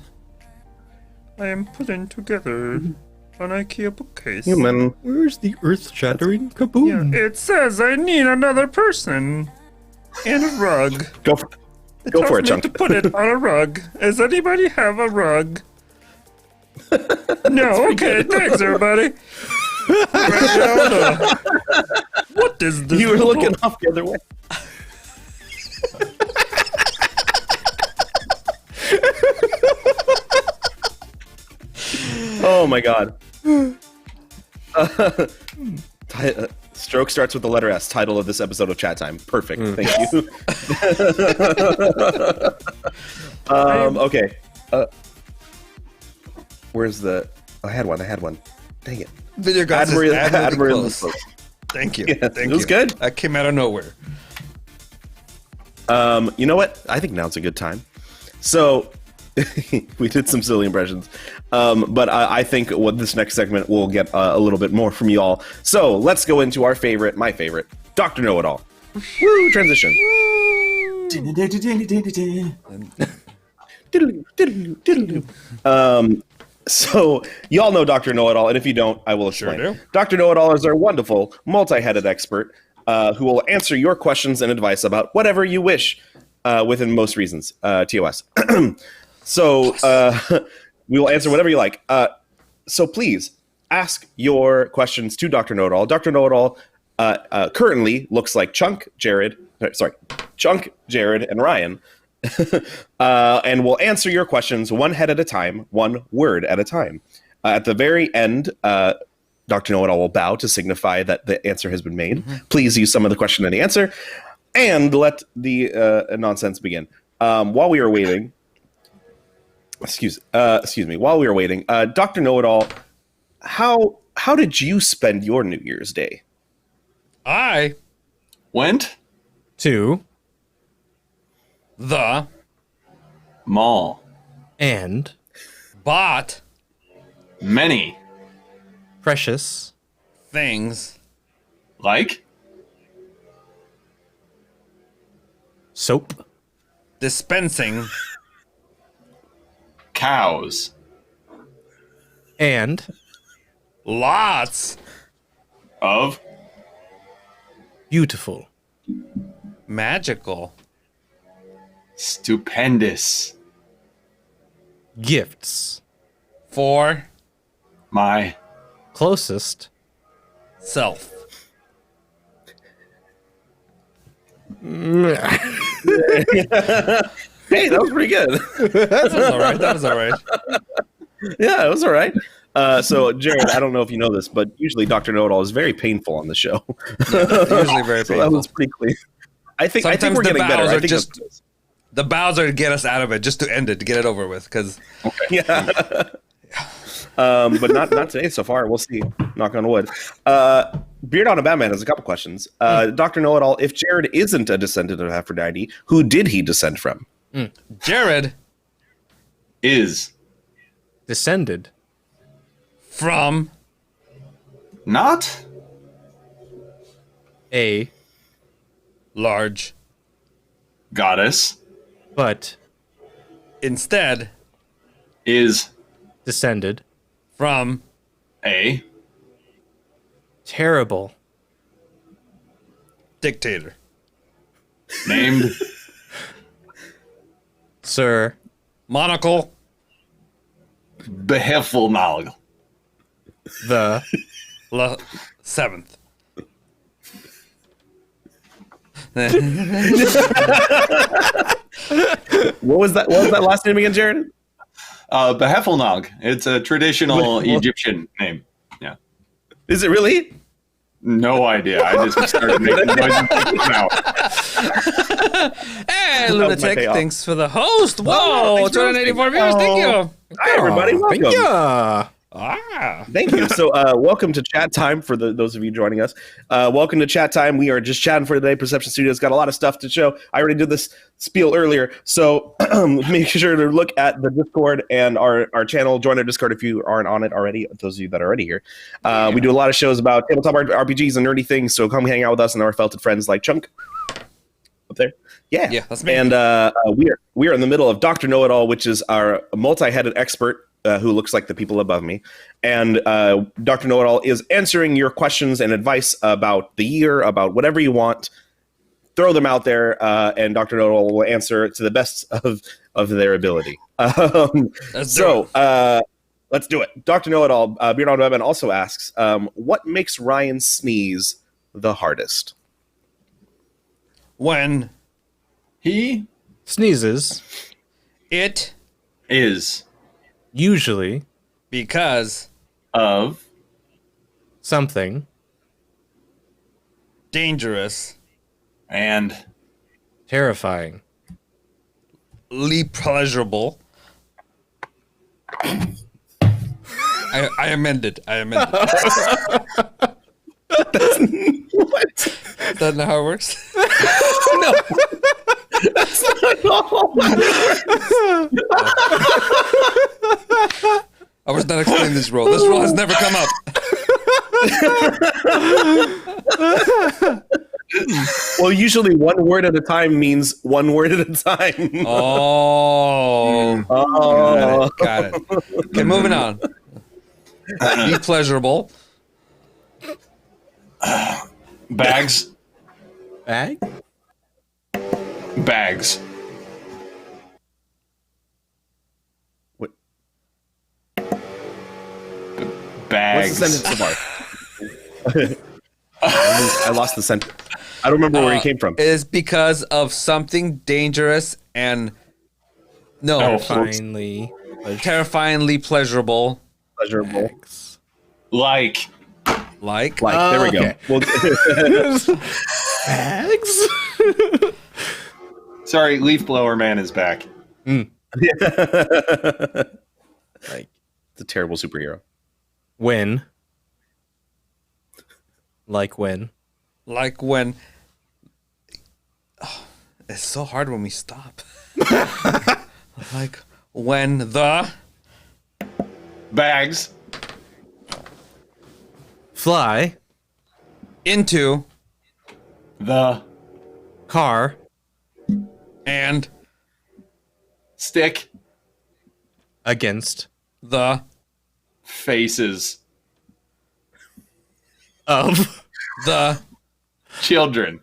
I am putting together an IKEA bookcase. Human. Where's the earth-shattering kaboom? It says I need another person and a rug. Go for it, Tells me Chunk. to put it on a rug. Does anybody have a rug? No. Okay. Thanks, everybody. Right down, what is this? You were little- looking off the other way. Oh my god. Stroke starts with the letter S. Title of this episode of Chat Time. Perfect. Thank you. Okay. Where's the? I had one. Dang it. Video gods is Admiral- admirably Admiral- close. Thank you. Yes, Thank it was you. good. That came out of nowhere. You know what? I think now's a good time. So we did some silly impressions, but I think what this next segment will get a little bit more from y'all. So let's go into my favorite, Dr. Know-It-All. Woo! Transition. So y'all know Dr. Know-It-All, and if you don't, I will explain. Sure do. Dr. Know-It-All is our wonderful, multi-headed expert who will answer your questions and advice about whatever you wish, within most reasons. TOS. So we will answer whatever you like. So please ask your questions to Dr. Know-It-All. Dr. Know-It-All currently looks like Chunk, Jared, and Ryan. And we'll answer your questions one head at a time, one word at a time. At the very end, Dr. Know-It-All will bow to signify that the answer has been made. Please use some of the question and the answer, and let the nonsense begin. While we are waiting, excuse me. While we are waiting, Dr. Know-It-All, how did you spend your New Year's Day? I Went Two the mall. and bought Many. precious things Like soap dispensing cows. and lots Of beautiful. magical Stupendous. Gifts. For My Closest. self. Hey, that was pretty good. That was all right. That was all right. Yeah, it was all right. So, Jared, I don't know if you know this, but usually Dr. Know-It-All is very painful on the show. Usually very So that painful. was pretty clean. I think Sometimes we're the getting better. bows I are think just- that's- The bows are to get us out of it, just to end it, to get it over with. Because yeah. But not today so far. We'll see. Knock on wood. Beard on a Batman has a couple questions. Dr. Know-It-All, if Jared isn't a descendant of Aphrodite, who did he descend from? Jared is Descended. from not A. large goddess. But instead Is descended. from a Terrible. dictator. named Sir. Monocle Beheffelnagel. The. seventh. What was that last name again, Jared? Beheffelnag. It's a traditional Egyptian name. Yeah. Is it really? No idea. I just started making noises now. Hey, my Lunatic, payoff. thanks for the host. Oh, Whoa, thanks for 284 hosting. viewers. Thank Oh. you. Hi, everybody. Welcome. Thank ya. Ah. Thank you. So, welcome to Chat Time for those of you joining us. Welcome to Chat Time. We are just chatting for today. Perception Studios got a lot of stuff to show. I already did this spiel earlier, so make sure to look at the Discord and our channel. Join our Discord if you aren't on it already. Those of you that are already here, we do a lot of shows about tabletop RPGs and nerdy things. So come hang out with us and our felted friends like Chunk up there. Yeah, that's me. And we are in the middle of Dr. Know-It-All, which is our multi-headed expert. Who looks like the people above me. And Dr. Know-It-All is answering your questions and advice about the year, about whatever you want. Throw them out there, and Dr. Know-It-All will answer to the best of their ability. Let's do Let's do it. Dr. Know-It-All, Beard on Webman also asks, what makes Ryan sneeze the hardest? When He Sneezes. it is Usually. because of Something. dangerous, and Terrifying. pleasurable. I amended. What? Is that not how it works? I was not explaining this role. This role has never come up. Well, usually one word at a time means one word at a time. Oh, Oh. got it. Okay, moving on. Be pleasurable. bags. Bag? Bags. What? Bags. What's the sentence so far? I lost the sentence. I don't remember where he came from. Is because of something dangerous and no, Oh. Finally. terrifyingly pleasurable. Pleasurable. Like Like There we go. Okay. Well, Bags? sorry, leaf blower man is back. Like. it's a terrible superhero. When? Like when? like when oh, it's so hard when we stop. Like when the Bags. Fly. into The Car. and stick. Against. the Faces. Of. the Children.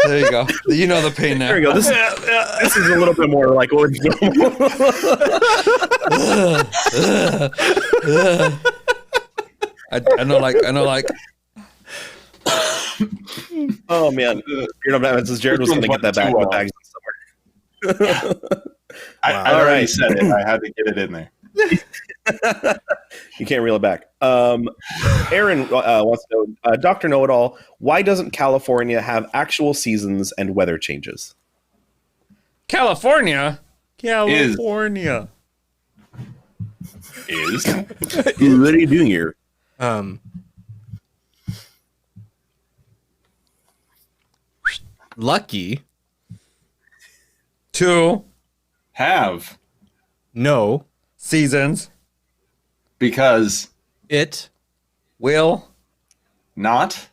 There you go. You know the pain now. There we go. This is a little bit more like original. I know, like. Oh man, Batman says Jared was going to get that back with bags somewhere. I already said it. I had to get it in there. You can't reel it back. Aaron wants to know, Dr. Know-It-All, why doesn't California have actual seasons and weather changes? California. Is. What are you doing here? Lucky. To have No. seasons because It will not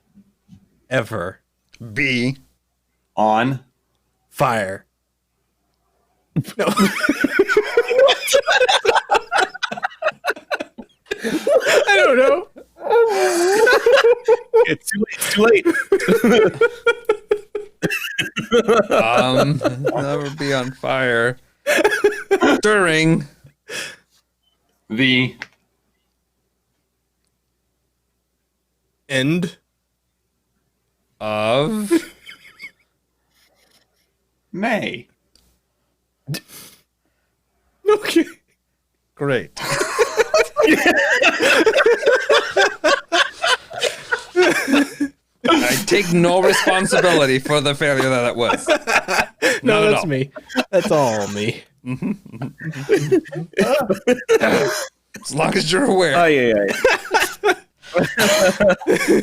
ever be on fire. No. I don't know. It's too late. never be on fire during the End of May. Okay. great. I take no responsibility for the failure that it was. No, Not at that's all. me. That's all me. As long as you're aware. Oh, yeah.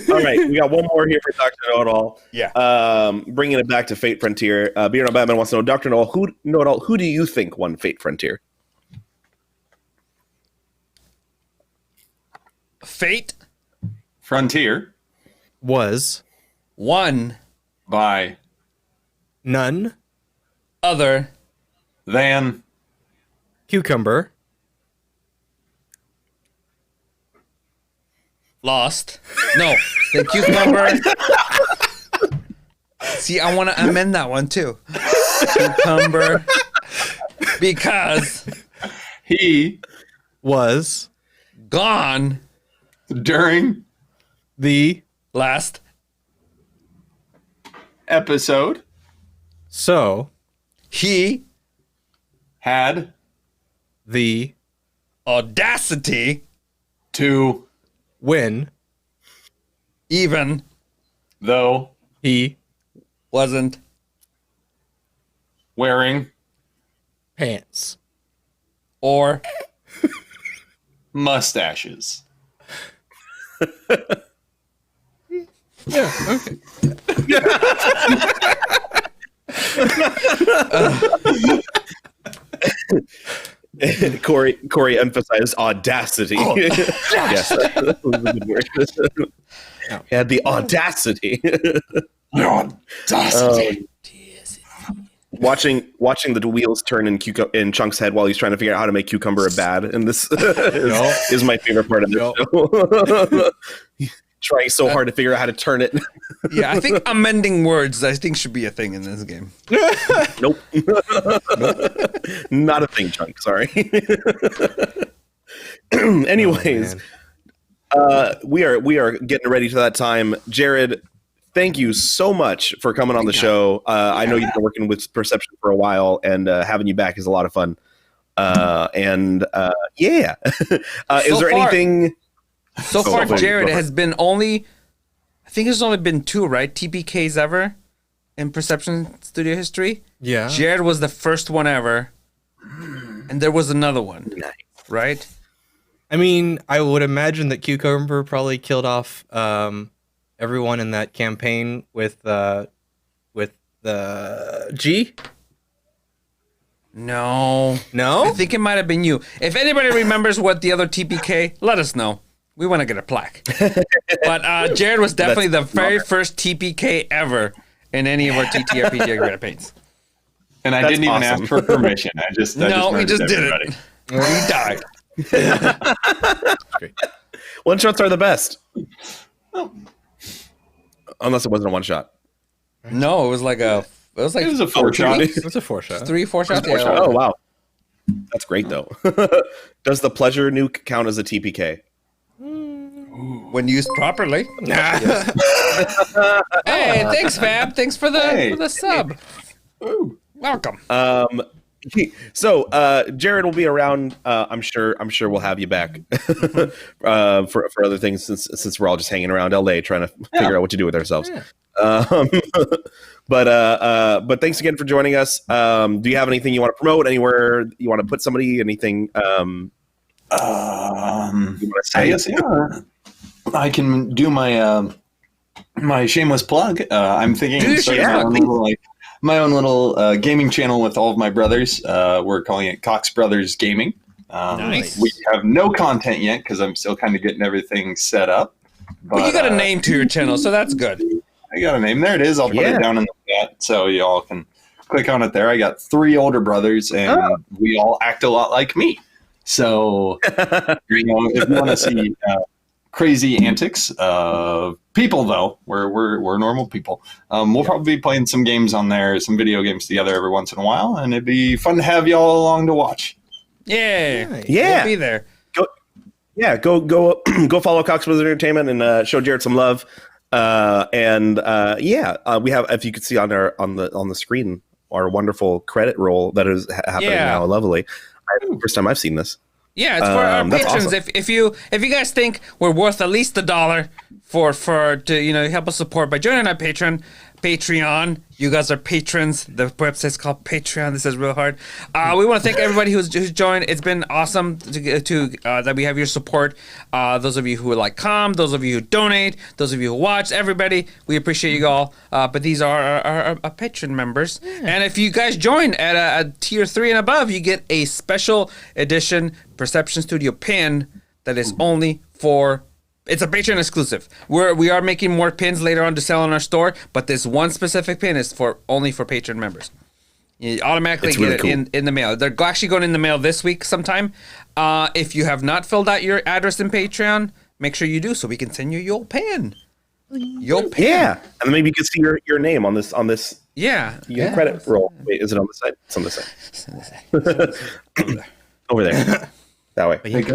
All right, we got one more here for Dr. Know-It-All. Yeah. Bringing it back to Fate Frontier. Beard on Batman wants to know, Dr. Know-It-All, who do you think won Fate Frontier? Fate Frontier Was one by none other than cucumber lost. No, the cucumber. See, I want to amend that one too. Cucumber. Because he was gone during the last episode so he had the audacity to win even though he wasn't wearing pants. or mustaches. Yeah, okay. Corey emphasized audacity. Yes, that was a good word. He had the audacity. Watching the wheels turn in Chunk's head while he's trying to figure out how to make Cucumber a bad, and this is my favorite part of this show. Trying so hard to figure out how to turn it. yeah, I think amending words I think should be a thing in this game. Nope. Not a thing, Chunk. Sorry. Anyways, we are getting ready to that time. Jared, thank you so much for coming on the show. I know you've been working with Perception for a while, and having you back is a lot of fun. Yeah. Is there anything? So far, please, Jared go ahead. has been only, I think there's only been 2, right? TPKs ever in Perception Studio history. Yeah. Jared was the first one ever, and there was another one, right? I mean, I would imagine that Cucumber probably killed off everyone in that campaign with the G. No. No? I think it might have been you. If anybody remembers what the other TPK, let us know. We want to get a plaque. But Jared was definitely the very first TPK ever in any of our TTRPG campaigns. And I That's didn't even awesome. ask for permission. I just We murdered just did everybody. it. We died. One shots are the best. Unless it wasn't a one shot. No, it was like It was a 4-shot. It's a 4-shot. 3-4 shots. Yeah. Oh wow, that's great though. Does the pleasure nuke count as a TPK? When used properly. Hey, thanks, Fab. Thanks for the sub. Ooh. Welcome. So Jared will be around. I'm sure we'll have you back for other things since we're all just hanging around LA trying to figure out what to do with ourselves. But thanks again for joining us. Do you have anything you want to promote? Anywhere you want to put somebody? Anything? You want to say? I guess I can do my my shameless plug. I'm thinking Do your of starting shameless my own little gaming channel with all of my brothers. We're calling it Cox Brothers Gaming. Nice. We have no content yet because I'm still kind of getting everything set up. But you got a name to your channel, so that's good. I got a name. There it is. I'll put it down in the chat so y'all can click on it there. I got 3 older brothers, and we all act a lot like me. So, if you want to see crazy antics of people, though, we're normal people. We'll probably be playing some games on there, some video games together every once in a while, and it'd be fun to have y'all along to watch. Yeah. Yeah. We'll be there. Go follow Cox Brothers Entertainment and show Jared some love. We have, if you could see on the screen, our wonderful credit roll that is happening now. Lovely. First time I've seen this. Yeah, it's for our patrons. Awesome. If you guys think we're worth at least $1 to help us support by joining our Patreon. You guys are patrons. The website's called Patreon. This is real hard. We want to thank everybody who's joined. It's been awesome to that we have your support. Those of you who those of you who donate, those of you who watch, everybody, we appreciate you all. But these are our patron members. And if you guys join at a tier 3 and above, you get a special edition Perception Studio pin that is only for. It's a Patreon exclusive. We are making more pins later on to sell in our store, but this one specific pin is only for Patreon members. You automatically get it in the mail. They're actually going in the mail this week sometime. If you have not filled out your address in Patreon, make sure you do so we can send you your pin. Your pin. Yeah, and maybe you can see your name on this. Yeah. Your credit roll. Wait, is it on the side? It's on the side. Over there. That way. There's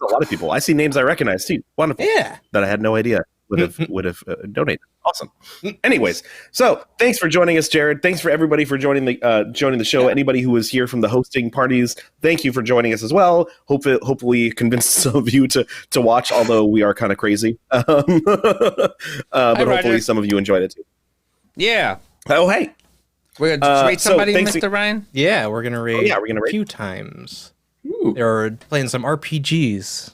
a lot of people. I see names I recognize too. Wonderful. Yeah. That I had no idea would have donated. Awesome. Anyways, so thanks for joining us, Jared. Thanks for everybody for joining the show. Anybody who was here from the hosting parties, thank you for joining us as well. Hopefully convinced some of you to watch, although we are kind of crazy. But hopefully some of you enjoyed it too. Yeah. Oh, hey. We're gonna rate somebody, thanks Mr. Ryan. Yeah, we're gonna rate. we're gonna rate a few times. Ooh. They're playing some RPGs.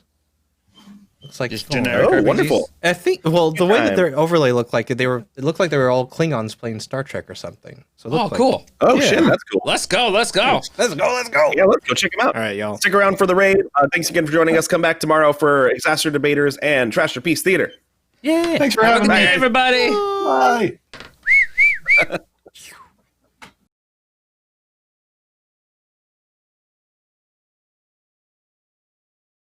Looks like Just fun. generic Oh, RPGs. wonderful. I think. Well, the way that their overlay looked like it looked like they were all Klingons playing Star Trek or something. So it looked Cool. Oh, Yeah. shit. That's cool. Let's go. Let's go. Yeah, let's go check them out. All right, y'all. Stick around for the raid. Thanks again for joining us. Come back tomorrow for Exaster Debaters and Trash or Peace Theater. Yeah. Thanks for Have a having good me. day, everybody. Bye.